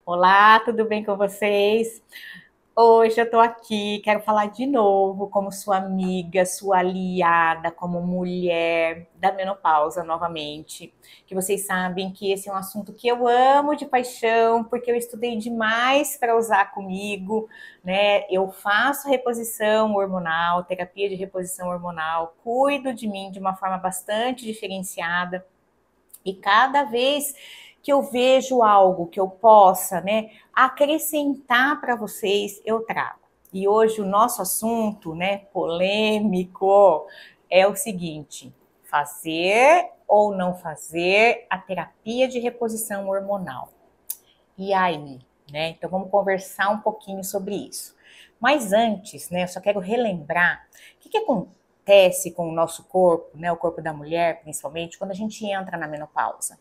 Olá, tudo bem com vocês? Hoje eu tô aqui, quero falar de novo como sua amiga, sua aliada, como mulher da menopausa novamente. Que vocês sabem que esse é um assunto que eu amo de paixão, porque eu estudei demais para usar comigo, né? Eu faço reposição hormonal, terapia de reposição hormonal, cuido de mim de uma forma bastante diferenciada. E cada vez que eu vejo algo que eu possa, né, acrescentar para vocês, eu trago. E hoje o nosso assunto, né, polêmico, é o seguinte: fazer ou não fazer a terapia de reposição hormonal. E aí, né? Então vamos conversar um pouquinho sobre isso. Mas antes, né, eu só quero relembrar o que acontece com o nosso corpo, né, o corpo da mulher, principalmente, quando a gente entra na menopausa.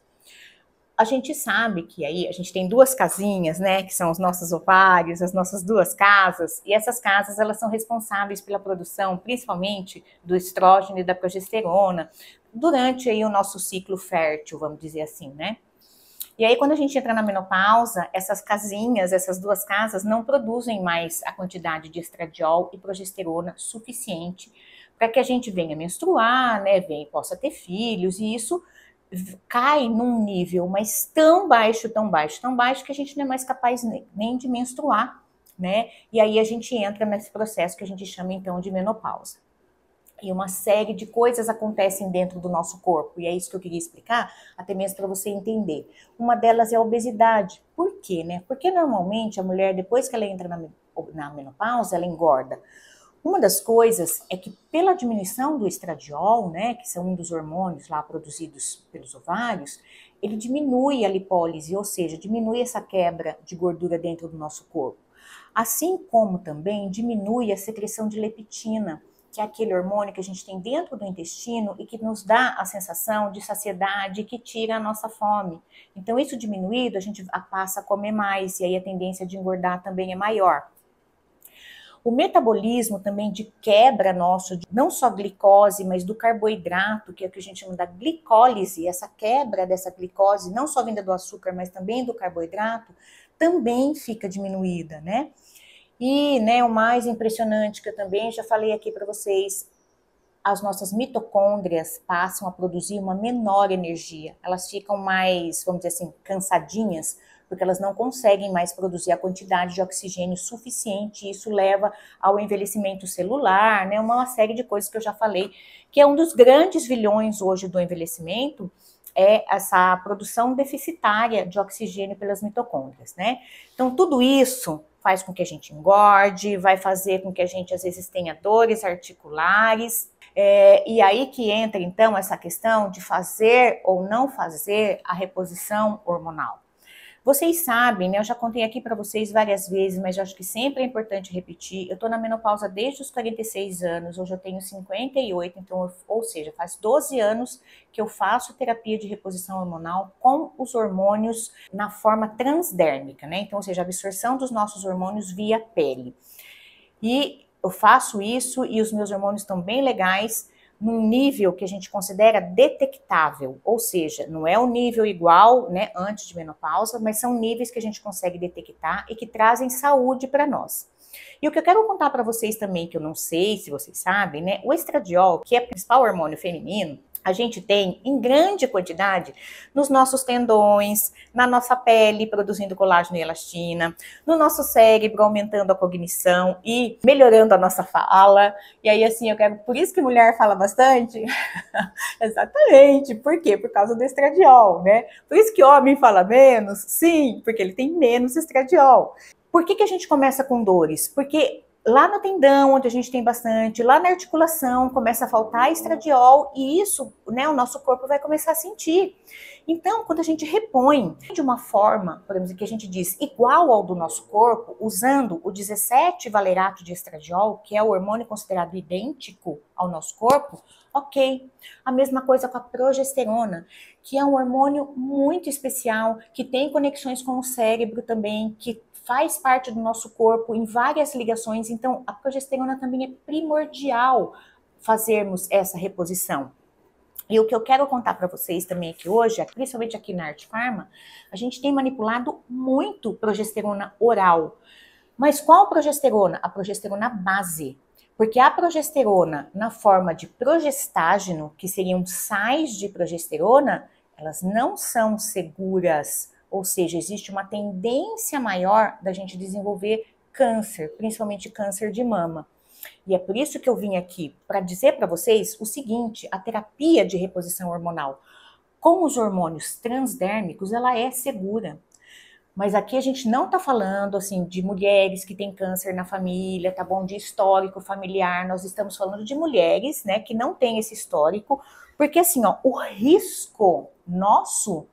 A gente sabe que aí a gente tem duas casinhas, né, que são os nossos ovários, as nossas duas casas, e essas casas elas são responsáveis pela produção, principalmente, do estrógeno e da progesterona, durante aí o nosso ciclo fértil, vamos dizer assim, né? E aí, quando a gente entra na menopausa, essas casinhas, essas duas casas, não produzem mais a quantidade de estradiol e progesterona suficiente para que a gente venha menstruar, né, possa ter filhos, e isso cai num nível, mas tão baixo, tão baixo, tão baixo, que a gente não é mais capaz nem de menstruar, né? E aí a gente entra nesse processo que a gente chama, então, de menopausa. E uma série de coisas acontecem dentro do nosso corpo, e é isso que eu queria explicar, até mesmo para você entender. Uma delas é a obesidade. Por quê, né? Porque normalmente a mulher, depois que ela entra na menopausa, ela engorda. Uma das coisas é que pela diminuição do estradiol, né, que são um dos hormônios lá produzidos pelos ovários, ele diminui a lipólise, ou seja, diminui essa quebra de gordura dentro do nosso corpo. Assim como também diminui a secreção de leptina, que é aquele hormônio que a gente tem dentro do intestino e que nos dá a sensação de saciedade, que tira a nossa fome. Então, isso diminuído, a gente passa a comer mais, e aí a tendência de engordar também é maior. O metabolismo também de quebra nosso, não só glicose, mas do carboidrato, que é o que a gente chama da glicólise, essa quebra dessa glicose, não só vinda do açúcar, mas também do carboidrato, também fica diminuída, né? E, né, o mais impressionante que eu também já falei aqui para vocês, as nossas mitocôndrias passam a produzir uma menor energia. Elas ficam mais, vamos dizer assim, cansadinhas, porque elas não conseguem mais produzir a quantidade de oxigênio suficiente, e isso leva ao envelhecimento celular, né? Uma série de coisas que eu já falei, que é um dos grandes vilões hoje do envelhecimento, é essa produção deficitária de oxigênio pelas mitocôndrias, né? Então, tudo isso faz com que a gente engorde, vai fazer com que a gente, às vezes, tenha dores articulares, e aí que entra, então, essa questão de fazer ou não fazer a reposição hormonal. Vocês sabem, né? Eu já contei aqui para vocês várias vezes, mas eu acho que sempre é importante repetir. Eu tô na menopausa desde os 46 anos, hoje eu tenho 58, então, ou seja, faz 12 anos que eu faço terapia de reposição hormonal com os hormônios na forma transdérmica, né? Então, ou seja, a absorção dos nossos hormônios via pele. E eu faço isso e os meus hormônios estão bem legais, num nível que a gente considera detectável, ou seja, não é um nível igual, né, antes de menopausa, mas são níveis que a gente consegue detectar e que trazem saúde para nós. E o que eu quero contar para vocês também, que eu não sei se vocês sabem, né, o estradiol, que é o principal hormônio feminino, a gente tem em grande quantidade nos nossos tendões, na nossa pele, produzindo colágeno e elastina, no nosso cérebro, aumentando a cognição e melhorando a nossa fala. E aí, assim, eu quero. Por isso que mulher fala bastante? Exatamente. Por quê? Por causa do estradiol, né? Por isso que homem fala menos? Sim, porque ele tem menos estradiol. Por que a gente começa com dores? Porque lá no tendão, onde a gente tem bastante, lá na articulação, começa a faltar estradiol e isso, né, o nosso corpo vai começar a sentir. Então, quando a gente repõe de uma forma, por exemplo, que a gente diz igual ao do nosso corpo, usando o 17-valerato de estradiol, que é o hormônio considerado idêntico ao nosso corpo, ok. A mesma coisa com a progesterona, que é um hormônio muito especial, que tem conexões com o cérebro também, que faz parte do nosso corpo em várias ligações. Então, a progesterona também é primordial fazermos essa reposição. E o que eu quero contar para vocês também aqui hoje, principalmente aqui na Arte Farma, a gente tem manipulado muito progesterona oral. Mas qual progesterona? A progesterona base. Porque a progesterona, na forma de progestágeno, que seriam sais de progesterona, elas não são seguras. Ou seja, existe uma tendência maior da gente desenvolver câncer, principalmente câncer de mama. E é por isso que eu vim aqui para dizer para vocês o seguinte: a terapia de reposição hormonal com os hormônios transdérmicos, ela é segura. Mas aqui a gente não tá falando, assim, de mulheres que têm câncer na família, tá bom? De histórico familiar. Nós estamos falando de mulheres, né, que não têm esse histórico, porque assim, ó, o risco nosso,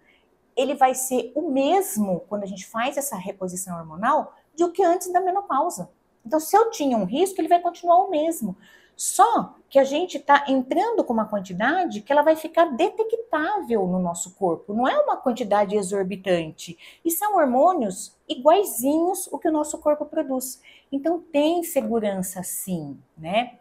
ele vai ser o mesmo quando a gente faz essa reposição hormonal do que antes da menopausa. Então, se eu tinha um risco, ele vai continuar o mesmo. Só que a gente está entrando com uma quantidade que ela vai ficar detectável no nosso corpo. Não é uma quantidade exorbitante. E são hormônios iguaizinhos o que o nosso corpo produz. Então, tem segurança sim, né?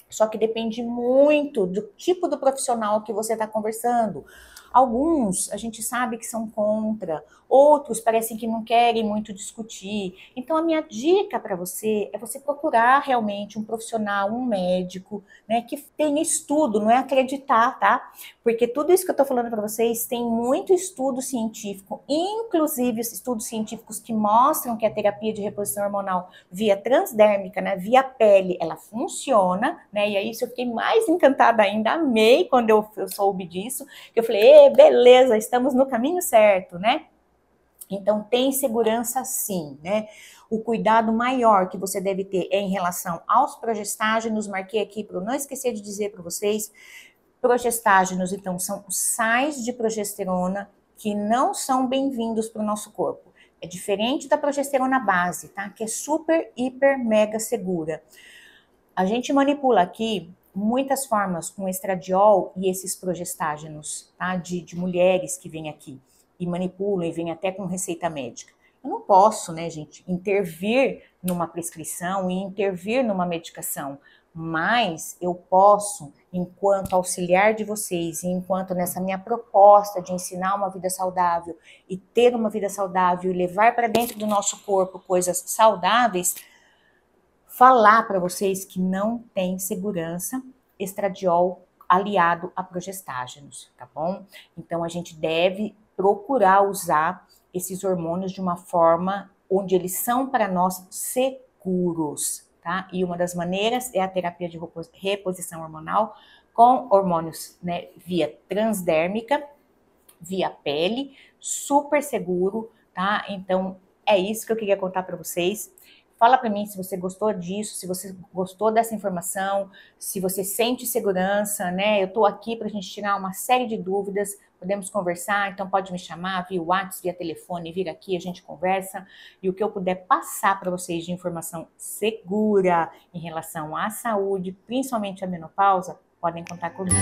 Só que depende muito do tipo do profissional que você está conversando. Alguns a gente sabe que são contra, outros parecem que não querem muito discutir. Então, a minha dica para você é você procurar realmente um profissional, um médico, né, que tenha estudo, não é acreditar, tá? Porque tudo isso que eu estou falando para vocês tem muito estudo científico, inclusive estudos científicos que mostram que a terapia de reposição hormonal via transdérmica, né, via pele, ela funciona, né? E aí isso eu fiquei mais encantada ainda, amei quando eu soube disso, que eu falei, beleza, estamos no caminho certo, né? Então tem segurança sim, né? O cuidado maior que você deve ter é em relação aos progestágenos, marquei aqui para não esquecer de dizer para vocês, progestágenos, então, são os sais de progesterona que não são bem-vindos para o nosso corpo. É diferente da progesterona base, tá? Que é super, hiper, mega segura. A gente manipula aqui muitas formas com estradiol e esses progestágenos, tá? De mulheres que vêm aqui e manipulam e vêm até com receita médica. Eu não posso, né, gente, intervir numa prescrição e intervir numa medicação, mas eu posso, enquanto auxiliar de vocês e enquanto nessa minha proposta de ensinar uma vida saudável e ter uma vida saudável e levar para dentro do nosso corpo coisas saudáveis, falar para vocês que não tem segurança estradiol aliado a progestágenos, tá bom? Então a gente deve procurar usar esses hormônios de uma forma onde eles são para nós seguros, tá? E uma das maneiras é a terapia de reposição hormonal com hormônios, né, via transdérmica, via pele, super seguro, tá? Então é isso que eu queria contar para vocês. Fala para mim se você gostou disso, se você gostou dessa informação, se você sente segurança, né? Eu tô aqui para a gente tirar uma série de dúvidas, podemos conversar, então pode me chamar via WhatsApp, via telefone, vir aqui, a gente conversa, e o que eu puder passar para vocês de informação segura em relação à saúde, principalmente a menopausa, podem contar comigo.